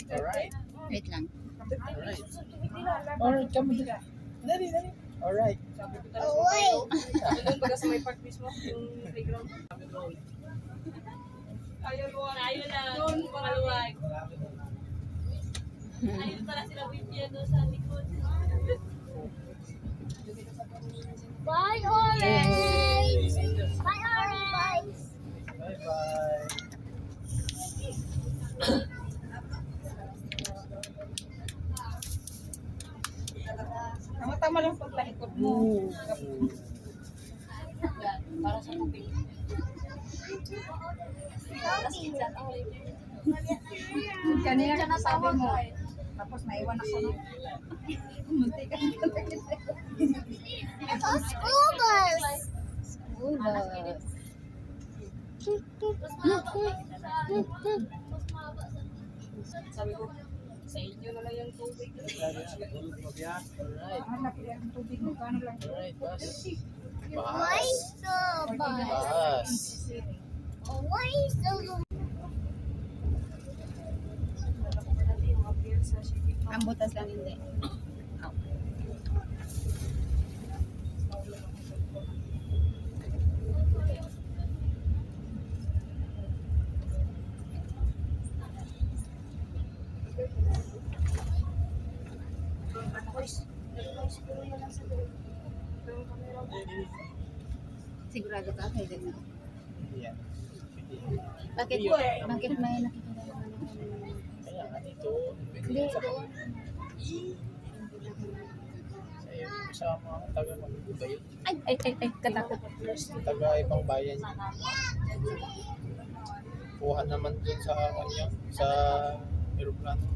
Alright. Wait lang. Alright. Alright, come on. Dali. Alright. Doon pagka sa may park mismo, yung playground. Ayaw na. Doon, pangaluwag. Ayun pala sila Vivian doon sa likod. Bye, orange! Bye, orange! Bye-bye. Tama-tama lang pagtalikod mo. Yan, para sa tubig. Kanina na sabi mo. Tapos naiwan ako na. Munti ka na. Ito, school bus! School bus. Sabi ko, sa inyo na lang yung tubig. Alright. Ang laki ang tubig mo, kano lang. Alright, bus. Why so bus? Bus. Why so Ang butas lang hindi. Sigurado ka kay din. Yan. Bakit may nakikita naman ako? Kaya nga dito. Hindi, doon. Sa'yo, kasama ang taga mag-ibayo. Ay, katakot. Taga ibang bayan. Kuha naman dun sa kanya, sa aeroplano.